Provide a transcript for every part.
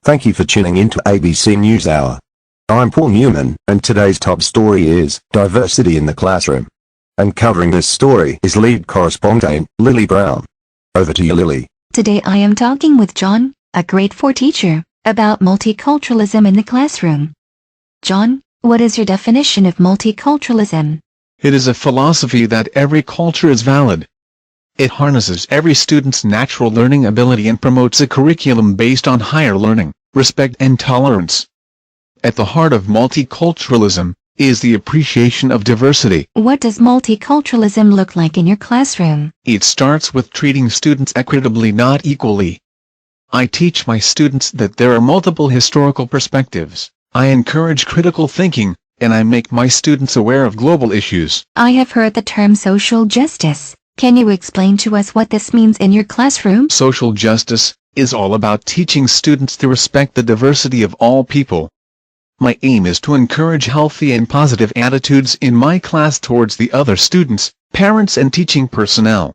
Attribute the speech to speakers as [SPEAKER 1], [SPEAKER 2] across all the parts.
[SPEAKER 1] Thank you for tuning into ABC News Hour. I'm Paul Newman, and today's top story is diversity in the classroom. And covering this story is lead correspondent Lily Brown. Over to you, Lily.
[SPEAKER 2] Today I am talking with John, a grade 4 teacher, about multiculturalism in the classroom. John, what is your definition of multiculturalism?
[SPEAKER 3] It is a philosophy that every culture is valid. It harnesses every student's natural learning ability and promotes a curriculum based on higher learning, respect and tolerance. At the heart of multiculturalism is the appreciation of diversity.
[SPEAKER 2] What does multiculturalism look like in your classroom?
[SPEAKER 3] It starts with treating students equitably, not equally. I teach my students that there are multiple historical perspectives. I encourage critical thinking, and I make my students aware of global issues.
[SPEAKER 2] I have heard the term social justice. Can you explain to us what this means in your classroom?
[SPEAKER 3] Social justice is all about teaching students to respect the diversity of all people. My aim is to encourage healthy and positive attitudes in my class towards the other students, parents and teaching personnel.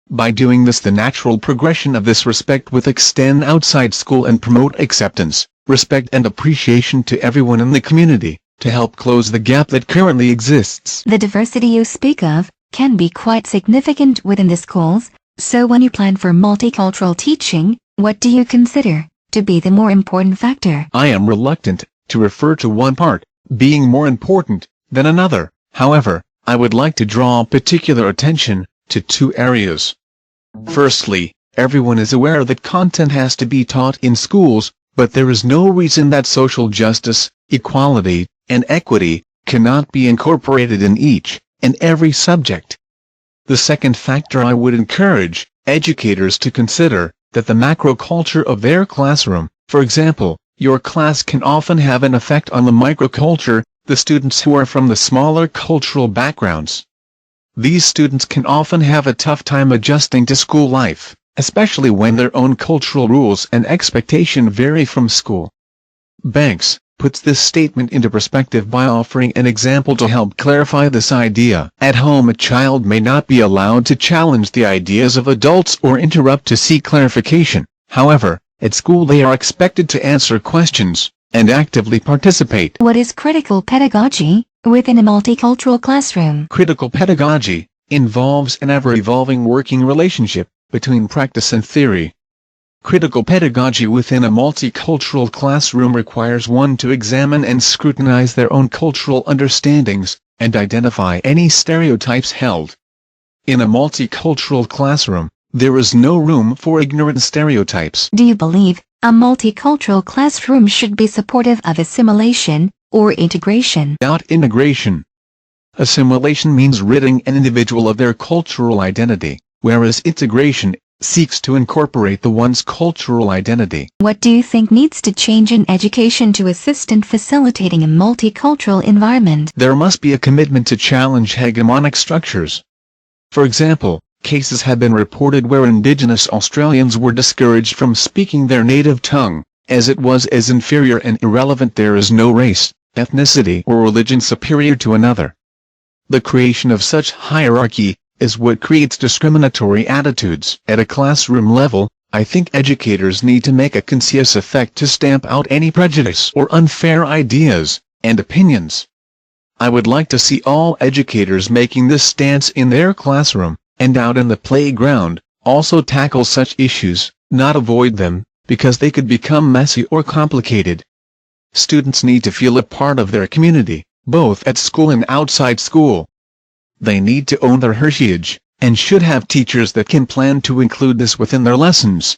[SPEAKER 3] By doing this, the natural progression of this respect will extend outside school and promote acceptance, respect and appreciation to everyone in the community, to help close the gap that currently exists.
[SPEAKER 2] The diversity you speak of can be quite significant within the schools, so when you plan for multicultural teaching, what do you consider to be the more important factor?
[SPEAKER 3] I am reluctant to refer to one part being more important than another. However, I would like to draw particular attention to two areas. Firstly, everyone is aware that content has to be taught in schools, but there is no reason that social justice, equality, and equity cannot be incorporated in each and every subject. The second factor, I would encourage educators to consider that the macro culture of their classroom, for example, your class, can often have an effect on the microculture, the students who are from the smaller cultural backgrounds. These students can often have a tough time adjusting to school life, especially when their own cultural rules and expectation vary from school. Banks puts this statement into perspective by offering an example to help clarify this idea. At home, a child may not be allowed to challenge the ideas of adults or interrupt to seek clarification. However, at school they are expected to answer questions and actively participate.
[SPEAKER 2] What is critical pedagogy within a multicultural classroom?
[SPEAKER 3] Critical pedagogy involves an ever-evolving working relationship between practice and theory. Critical pedagogy within a multicultural classroom requires one to examine and scrutinize their own cultural understandings and identify any stereotypes held. In a multicultural classroom, there is no room for ignorant stereotypes.
[SPEAKER 2] Do you believe a multicultural classroom should be supportive of assimilation or integration?
[SPEAKER 3] Without integration. Assimilation means ridding an individual of their cultural identity, whereas integration seeks to incorporate the one's cultural identity.
[SPEAKER 2] What do you think needs to change in education to assist in facilitating a multicultural environment?
[SPEAKER 3] There must be a commitment to challenge hegemonic structures. For example, cases have been reported where Indigenous Australians were discouraged from speaking their native tongue, as it was as inferior and irrelevant. There is no race, ethnicity or religion superior to another. The creation of such hierarchy is what creates discriminatory attitudes. At a classroom level, I think educators need to make a conscious effort to stamp out any prejudice or unfair ideas and opinions. I would like to see all educators making this stance in their classroom and out in the playground, also tackle such issues, not avoid them, because they could become messy or complicated. Students need to feel a part of their community, both at school and outside school. They need to own their heritage, and should have teachers that can plan to include this within their lessons.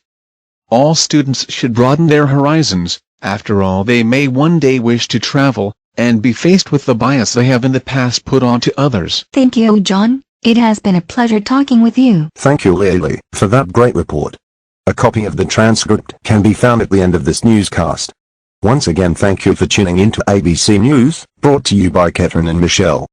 [SPEAKER 3] All students should broaden their horizons. After all, they may one day wish to travel, and be faced with the bias they have in the past put onto others.
[SPEAKER 2] Thank you, John. It has been a pleasure talking with you.
[SPEAKER 1] Thank you, Lily, for that great report. A copy of the transcript can be found at the end of this newscast. Once again, thank you for tuning in to ABC News, brought to you by Catherine and Michelle.